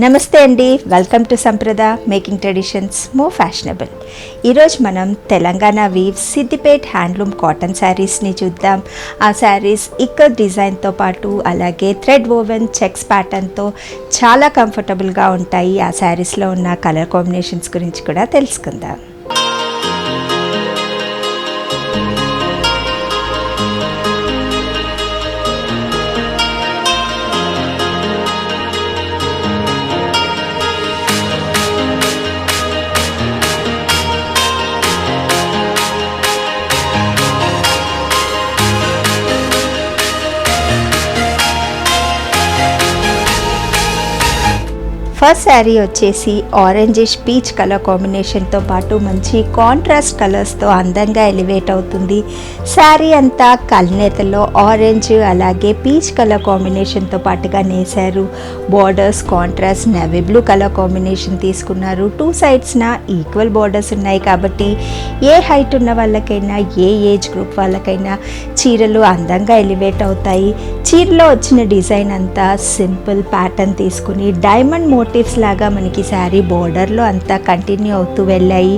నమస్తే అండి, welcome to Samprada making traditions more fashionable. ఈరోజు మనం Telangana weaves Siddipet handloom cotton శారీస్ని చూద్దాం. ఆ శారీస్ ఇక్కత్ డిజైన్తో పాటు అలాగే థ్రెడ్ వోవెన్ చెక్స్ ప్యాటర్న్తో చాలా కంఫర్టబుల్గా ఉంటాయి. ఆ శారీస్లో ఉన్న కలర్ కాంబినేషన్స్ గురించి కూడా తెలుసుకుందాం. ఫస్ట్ శారీ వచ్చేసి ఆరెంజిష్ పీచ్ కలర్ కాంబినేషన్తో పాటు మంచి కాంట్రాస్ట్ కలర్స్తో అందంగా ఎలివేట్ అవుతుంది. శారీ అంతా కల్నేతలో ఆరెంజ్ అలాగే పీచ్ కలర్ కాంబినేషన్తో పాటుగా నేశారు. Borders contrast navy blue colour combination తీసుకున్నారు. టూ సైడ్స్న ఈక్వల్ బార్డర్స్ ఉన్నాయి కాబట్టి ఏ హైట్ ఉన్న వాళ్ళకైనా ఏ ఏజ్ గ్రూప్ వాళ్ళకైనా చీరలు అందంగా ఎలివేట్ అవుతాయి. చీరలో వచ్చిన డిజైన్ అంతా సింపుల్ ప్యాటర్న్ తీసుకుని డైమండ్ మోటివ్స్ లాగా మనకి శారీ బోర్డర్లో అంతా కంటిన్యూ అవుతూ వెళ్ళాయి.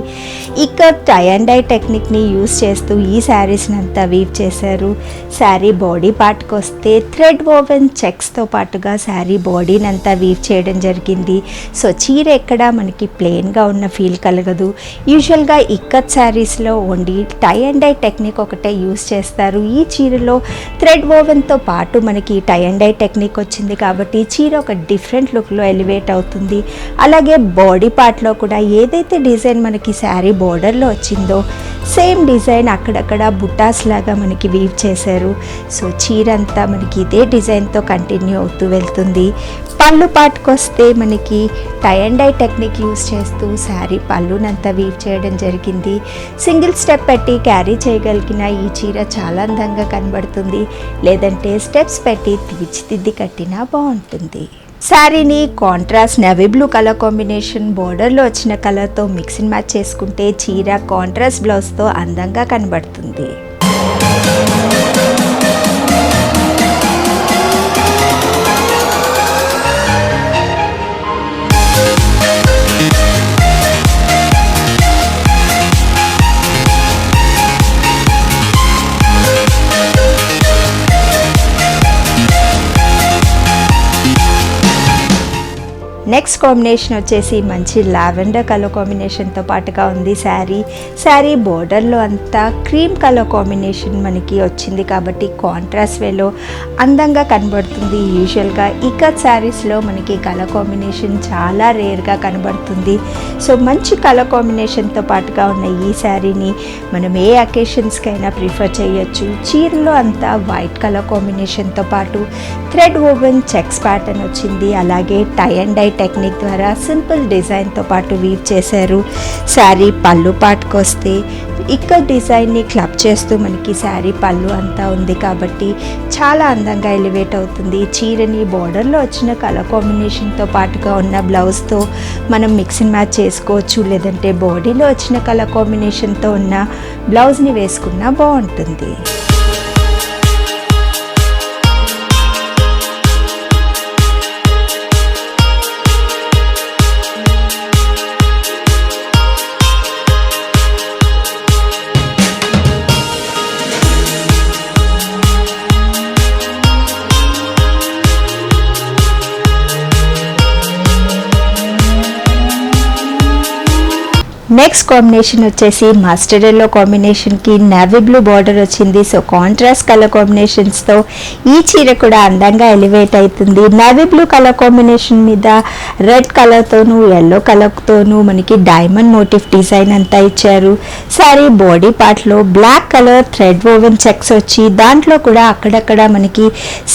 ఇక టై అండ్ డై టెక్నిక్ని యూస్ చేస్తూ ఈ శారీస్ని అంతా వీవ్ చేశారు. శారీ బాడీ పార్ట్కి వస్తే థ్రెడ్ వోవెన్ చెక్స్తో పాటుగా శారీ బాడీని అంతా వీవ్ చేయడం జరిగింది. సో చీర ఎక్కడ మనకి ప్లెయిన్గా ఉన్న ఫీల్ కలగదు. యూజువల్గా ఇక్కత్ శారీస్లో only tie and dye technique ఒకటే యూస్ చేస్తారు. ఈ చీరలో థ్రెడ్ వోవెన్తో పాటు మనకి టై అండ్ డై టెక్నిక్ వచ్చింది కాబట్టి చీర ఒక డిఫరెంట్ లుక్లో ఎలివేట్ అవుతుంది. అలాగే బాడీ పార్ట్లో కూడా ఏదైతే డిజైన్ మనకి శారీ బోర్డర్లో వచ్చిందో సేమ్ డిజైన్ అక్కడక్కడ బుట్టాస్ లాగా మనకి వీవ్ చేశారు. సో చీర అంతా మనకి ఇదే డిజైన్తో కంటిన్యూ అవుతూ వెళ్తుంది. పళ్ళు పార్ట్కి వస్తే మనకి tie and dye technique use చేస్తూ శారీ పళ్ళునంతా వీవ్ చేయడం జరిగింది. సింగిల్ స్టెప్ పెట్టి క్యారీ చేయగలిగిన ఈ చీర చాలా అందంగా కనబడుతుంది. లేదంటే స్టెప్స్ పెట్టి తీర్చిదిద్ది కట్టినా బాగుంటుంది. శారీని contrast navy blue colour combination బోర్డర్లో వచ్చిన కలర్తో మిక్స్ అండ్ మ్యాచ్ చేసుకుంటే చీర కాంట్రాస్ట్ బ్లౌజ్తో అందంగా కనబడుతుంది. నెక్స్ట్ కాంబినేషన్ వచ్చేసి మంచి లావెండర్ కలర్ కాంబినేషన్తో పాటుగా ఉంది. శారీ బోర్డర్లో అంతా క్రీమ్ కలర్ కాంబినేషన్ మనకి వచ్చింది కాబట్టి కాంట్రాస్ట్ వేలో అందంగా కనబడుతుంది. యూజువల్గా ఇక్కత్ శారీస్లో మనకి కలర్ కాంబినేషన్ చాలా రేర్గా కనబడుతుంది. సో మంచి కలర్ కాంబినేషన్తో పాటుగా ఉన్న ఈ శారీని మనం ఏ అకేషన్స్కైనా ప్రిఫర్ చేయొచ్చు. చీరలో అంతా వైట్ కలర్ కాంబినేషన్తో పాటు థ్రెడ్ వోవెన్ చెక్స్ ప్యాటర్న్ వచ్చింది. అలాగే టై అండ్ డై టెక్నిక్ ద్వారా సింపుల్ డిజైన్తో పాటు వీవ్ చేశారు. శారీ పళ్ళు పాటుకు వస్తే ఇక్కడ డిజైన్ని క్లబ్ చేస్తూ మనకి శారీ పళ్ళు అంతా ఉంది కాబట్టి చాలా అందంగా ఎలివేట్ అవుతుంది. చీరని బోర్డర్లో వచ్చిన కలర్ కాంబినేషన్తో పాటుగా ఉన్న బ్లౌజ్తో మనం మిక్స్ అండ్ మ్యాచ్ చేసుకోవచ్చు. లేదంటే బాడీలో వచ్చిన కలర్ కాంబినేషన్తో ఉన్న బ్లౌజ్ని వేసుకున్నా బాగుంటుంది. నెక్స్ట్ కాంబినేషన్ వచ్చేసి మస్టర్డ్ ఎల్లో కాంబినేషన్కి నేవీ బ్లూ బార్డర్ వచ్చింది. సో కాంట్రాస్ట్ కలర్ కాంబినేషన్స్తో ఈ చీర కూడా అందంగా ఎలివేట్ అవుతుంది. నేవీ బ్లూ కలర్ కాంబినేషన్ మీద రెడ్ కలర్తోనూ ఎల్లో కలర్తోనూ మనకి డైమండ్ మోటివ్ డిజైన్ అంతా ఇచ్చారు. శారీ బాడీ పార్ట్లో black colour thread woven checks వచ్చి దాంట్లో కూడా అక్కడక్కడ మనకి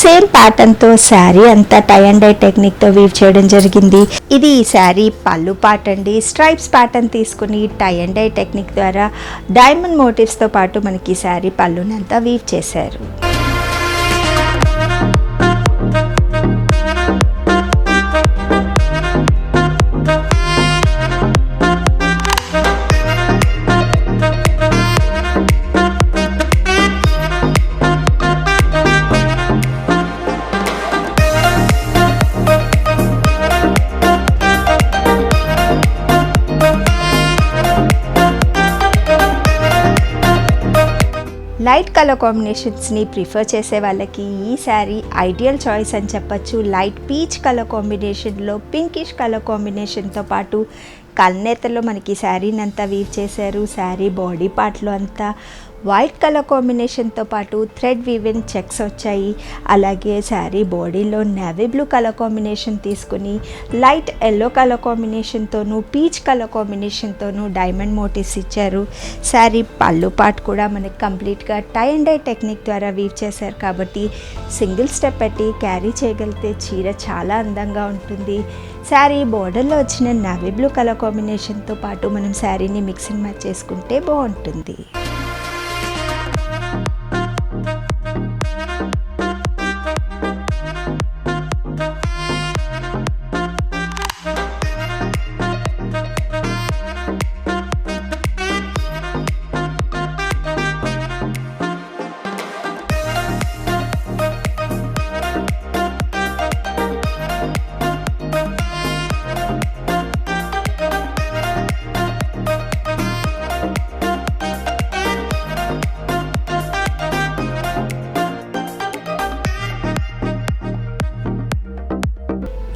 సేమ్ ప్యాటర్న్తో శారీ అంతా టై అండ్ డై టెక్నిక్తో వీవ్ చేయడం జరిగింది. ఇది ఈ శారీ పళ్ళు పార్ట్ అండి. స్ట్రైప్స్ ప్యాటర్న్ తీసుకుని టై అండ్ డై టెక్నిక్ ద్వారా డైమండ్ మోటివ్స్తో పాటు మనకి శారీ పళ్ళునంతా వీవ్ చేశారు. లైట్ కలర్ కాంబినేషన్స్ని ప్రిఫర్ చేసే వాళ్ళకి ఈ శారీ ఐడియల్ చాయిస్ అని చెప్పచ్చు. లైట్ పీచ్ కలర్ కాంబినేషన్లో పింకిష్ కలర్ కాంబినేషన్తో పాటు కల్నేతలో మనకి శారీని అంతా వీవ్ చేశారు. శారీ బాడీ పార్ట్లో అంతా వైట్ కలర్ కాంబినేషన్తో పాటు థ్రెడ్ వీవెన్ చెక్స్ వచ్చాయి. అలాగే శారీ బాడీలో నేవీ బ్లూ కలర్ కాంబినేషన్ తీసుకుని లైట్ ఎల్లో కలర్ కాంబినేషన్తోనూ పీచ్ కలర్ కాంబినేషన్తోనూ డైమండ్ మోటివ్స్ ఇచ్చారు. శారీ పళ్ళు పార్ట్ కూడా మనకి కంప్లీట్గా టై అండ్ డై టెక్నిక్ ద్వారా వీవ్ చేశారు కాబట్టి సింగిల్ స్టెప్ పెట్టి క్యారీ చేయగలిగితే చీర చాలా అందంగా ఉంటుంది. శారీ బోర్డర్లో వచ్చిన నేవీ బ్లూ కలర్ కాంబినేషన్తో పాటు మనం శారీని మిక్స్ అండ్ మ్యాచ్ చేసుకుంటే బాగుంటుంది.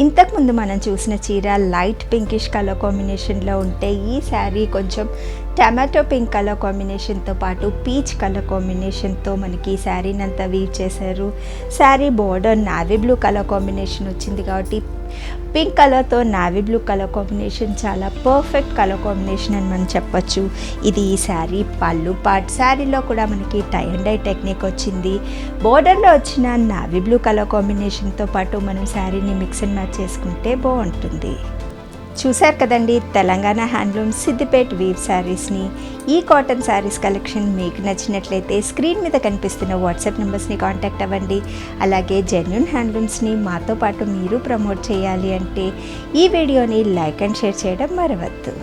ఇంతకుముందు మనం చూసిన చీర లైట్ పింకిష్ కలర్ కాంబినేషన్లో ఉంటే ఈ శారీ కొంచెం టమాటో పింక్ కలర్ కాంబినేషన్తో పాటు పీచ్ కలర్ కాంబినేషన్తో మనకి ఈ శారీని అంతా వీవ్ చేశారు. Sari border navy blue colour combination వచ్చింది కాబట్టి పింక్ కలర్తో నావీ బ్లూ కలర్ కాంబినేషన్ చాలా పర్ఫెక్ట్ కలర్ కాంబినేషన్ అని మనం చెప్పచ్చు. ఇది ఈ శారీ పళ్ళు పార్ట్. శారీలో కూడా మనకి టై అండ్ డై టెక్నిక్ వచ్చింది. బోర్డర్లో వచ్చిన నావీ బ్లూ కలర్ కాంబినేషన్తో పాటు మనం శారీని మిక్స్ అండ్ మ్యాచ్ చేసుకుంటే బాగుంటుంది. చూశారు కదండి తెలంగాణ హ్యాండ్లూమ్ సిద్దిపేట్ వీవ్ శారీస్ని. ఈ కాటన్ శారీస్ కలెక్షన్ మీకు నచ్చినట్లయితే స్క్రీన్ మీద కనిపిస్తున్న వాట్సాప్ నెంబర్స్ని కాంటాక్ట్ అవ్వండి. అలాగే జెన్యూన్ హ్యాండ్లూమ్స్ని మాతో పాటు మీరు ప్రమోట్ చేయాలి అంటే ఈ వీడియోని లైక్ అండ్ షేర్ చేయడం మరవద్దు.